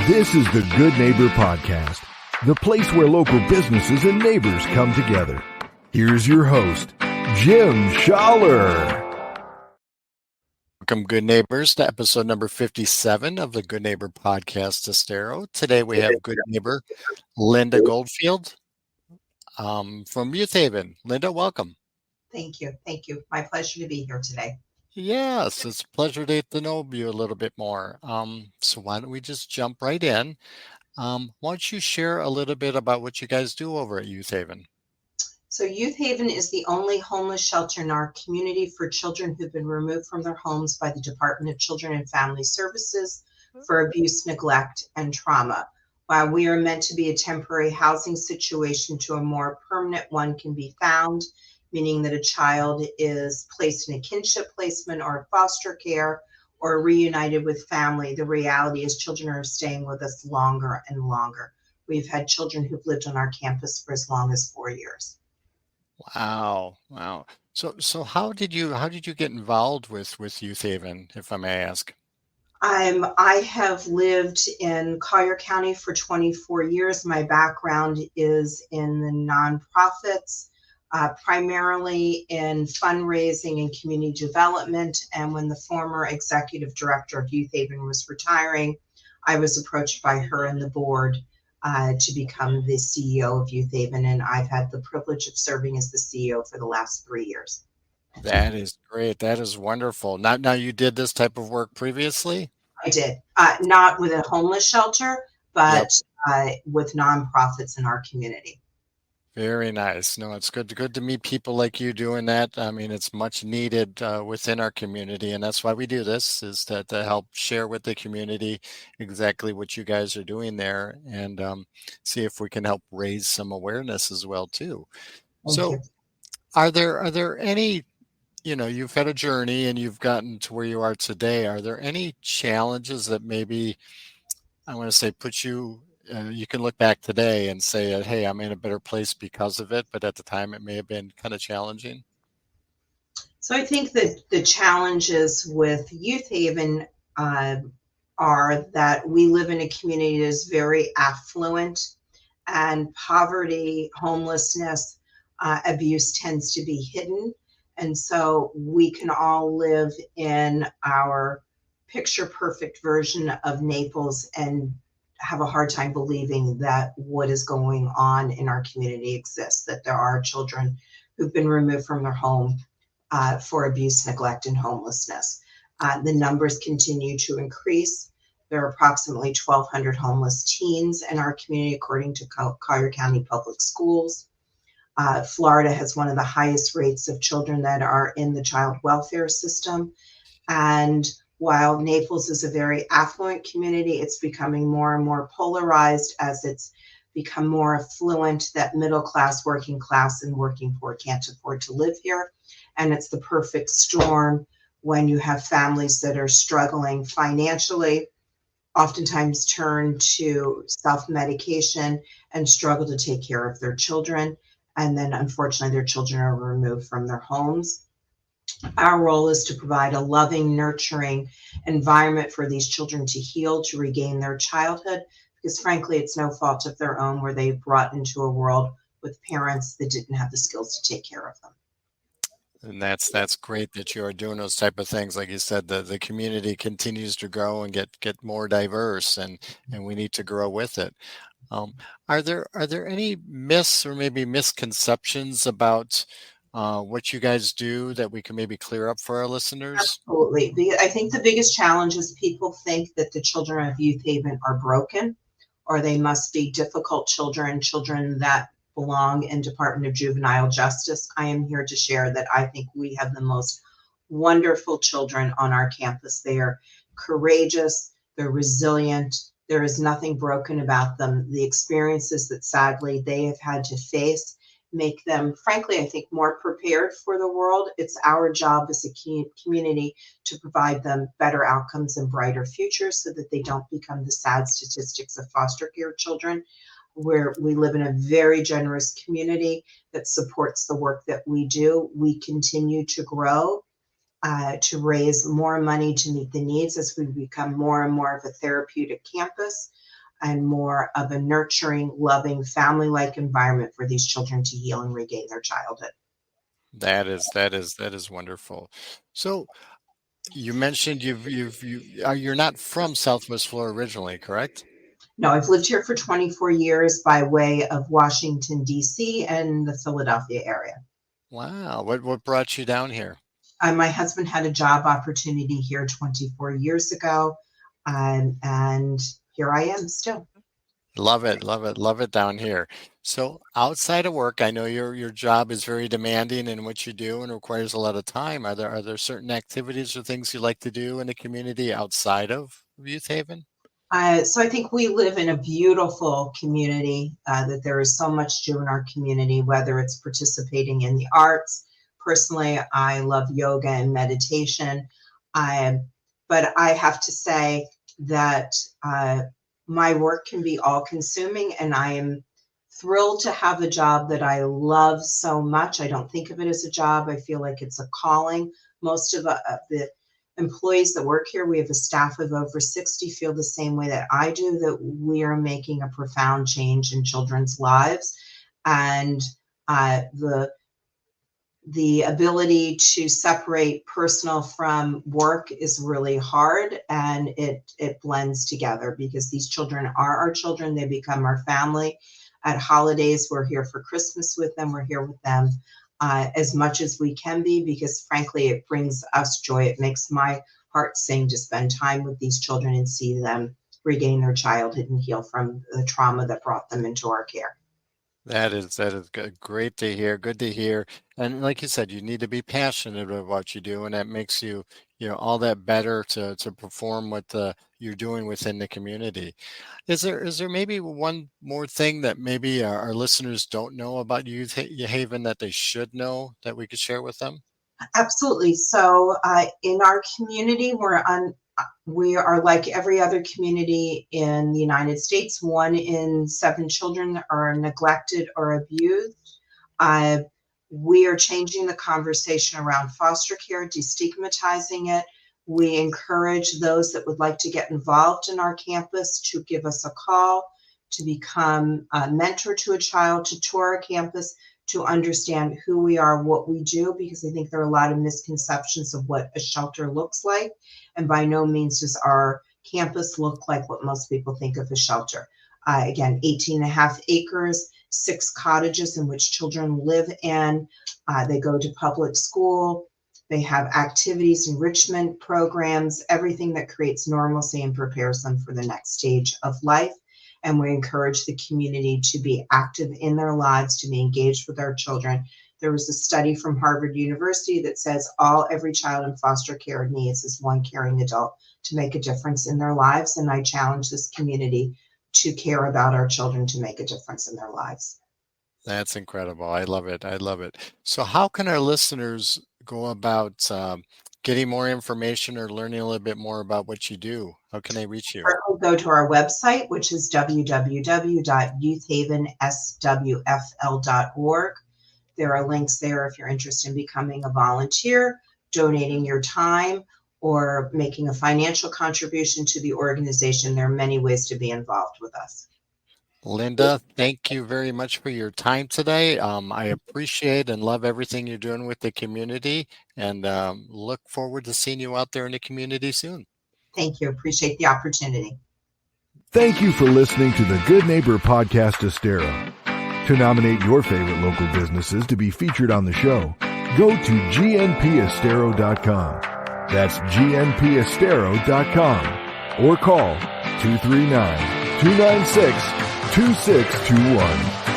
This is the Good Neighbor Podcast, the place where local businesses and neighbors come together. Here's your host, Jim Schaller. Welcome, good neighbors, to episode number 57 of the Good Neighbor Podcast, Estero. Today we have good neighbor Linda Goldfield from Youth Haven. Linda, welcome. Thank you. My pleasure to be here today. Yes, it's a pleasure to get to know you a little bit more. So why don't we just jump right in? Why don't you share a little bit about what you guys do over at Youth Haven? So Youth Haven is the only homeless shelter in our community for children who've been removed from their homes by the Department of Children and Family Services for abuse, neglect, and trauma. While we are meant to be a temporary housing situation, to a more permanent one can be found, meaning that a child is placed in a kinship placement or foster care or reunited with family. The reality is children are staying with us longer and longer. We've had children who've lived on our campus for as long as 4 years. Wow. So how did you get involved with Youth Haven, if I may ask? I have lived in Collier County for 24 years. My background is in the nonprofits, primarily in fundraising and community development. And when the former executive director of Youth Haven was retiring, I was approached by her and the board to become the CEO of Youth Haven. And I've had the privilege of serving as the CEO for the last 3 years. That is great. That is wonderful. Now you did this type of work previously? I did. Not with a homeless shelter, but with nonprofits in our community. Very nice. No, it's good to meet people like you doing that. I mean, it's much needed within our community, and that's why we do this, is to help share with the community exactly what you guys are doing there, and see if we can help raise some awareness as well too. Thank you. Are there any, you've had a journey and you've gotten to where you are today. Are there any challenges that maybe, I want to say, put you, you can look back today and say, hey, I'm in a better place because of it, but at the time it may have been kind of challenging? So I think that the challenges with Youth Haven are that we live in a community that is very affluent, and poverty, homelessness, abuse tends to be hidden. And so we can all live in our picture perfect version of Naples and have a hard time believing that what is going on in our community exists, that there are children who've been removed from their home for abuse, neglect, and homelessness. The numbers continue to increase. There are approximately 1,200 homeless teens in our community, according to Collier County Public Schools. Florida has one of the highest rates of children that are in the child welfare system. And while Naples is a very affluent community, it's becoming more and more polarized as it's become more affluent, that middle class, working class, and working poor can't afford to live here. And it's the perfect storm when you have families that are struggling financially, oftentimes turn to self-medication and struggle to take care of their children. And then unfortunately, their children are removed from their homes. Our role is to provide a loving, nurturing environment for these children to heal, to regain their childhood, because frankly, it's no fault of their own where they brought into a world with parents that didn't have the skills to take care of them. And that's great that you are doing those type of things. Like you said, the community continues to grow and get more diverse, and we need to grow with it. Are there any myths or maybe misconceptions about what you guys do that we can maybe clear up for our listeners? Absolutely. I think the biggest challenge is people think that the children of Youth Haven are broken, or they must be difficult children that belong in Department of Juvenile Justice. I am here to share that I think we have the most wonderful children on our campus. They are courageous, they're resilient, there is nothing broken about them. The experiences that sadly they have had to face make them, frankly, I think, more prepared for the world. It's our job as a community to provide them better outcomes and brighter futures so that they don't become the sad statistics of foster care children, where we live in a very generous community that supports the work that we do. We continue to grow, to raise more money to meet the needs as we become more and more of a therapeutic campus. and more of a nurturing, loving, family-like environment for these children to heal and regain their childhood. That is wonderful. So you mentioned you're not from Southwest Florida originally, correct? No, I've lived here for 24 years by way of Washington, D.C. and the Philadelphia area. Wow. What brought you down here? My husband had a job opportunity here 24 years ago, and here I am still. Love it, love it, love it down here. So outside of work, I know your job is very demanding in what you do and requires a lot of time. Are there certain activities or things you like to do in the community outside of Youth Haven? So I think we live in a beautiful community, that there is so much to do in our community, whether it's participating in the arts. Personally, I love yoga and meditation. But I have to say that my work can be all consuming, and I am thrilled to have a job that I love so much. I don't think of it as a job. I feel like it's a calling. Most of the employees that work here, we have a staff of over 60, feel the same way that I do, that we are making a profound change in children's lives. And the ability to separate personal from work is really hard, and it blends together because these children are our children. They become our family. At holidays, we're here for Christmas with them. We're here with them as much as we can be, because frankly, it brings us joy. It makes my heart sing to spend time with these children and see them regain their childhood and heal from the trauma that brought them into our care. That is good. Great to hear. Good to hear. And like you said, you need to be passionate about what you do, and that makes you, all that better to perform what you're doing within the community. Is there maybe one more thing that maybe our listeners don't know about Youth Haven that they should know that we could share with them? Absolutely. So in our community, we are like every other community in the United States. 1 in 7 children are neglected or abused. We are changing the conversation around foster care, destigmatizing it. We encourage those that would like to get involved in our campus to give us a call, to become a mentor to a child, to tour our campus, to understand who we are, what we do, because I think there are a lot of misconceptions of what a shelter looks like. And by no means does our campus look like what most people think of a shelter. Again, 18.5 acres, 6 cottages in which children live in. They go to public school. They have activities, enrichment programs, everything that creates normalcy and prepares them for the next stage of life. And we encourage the community to be active in their lives, to be engaged with our children. There was a study from Harvard University that says every child in foster care needs is one caring adult to make a difference in their lives. And I challenge this community to care about our children, to make a difference in their lives. That's incredible. I love it. I love it. So how can our listeners go about getting more information or learning a little bit more about what you do? How can they reach you? Go to our website, which is www.youthhavenswfl.org. There are links there if you're interested in becoming a volunteer, donating your time, or making a financial contribution to the organization. There are many ways to be involved with us. Linda, thank you very much for your time today. I appreciate and love everything you're doing with the community, and look forward to seeing you out there in the community soon. Thank you. Appreciate the opportunity. Thank you for listening to the Good Neighbor Podcast Estero. To nominate your favorite local businesses to be featured on the show, go to gnpestero.com. That's gnpestero.com, or call 239-296-2621.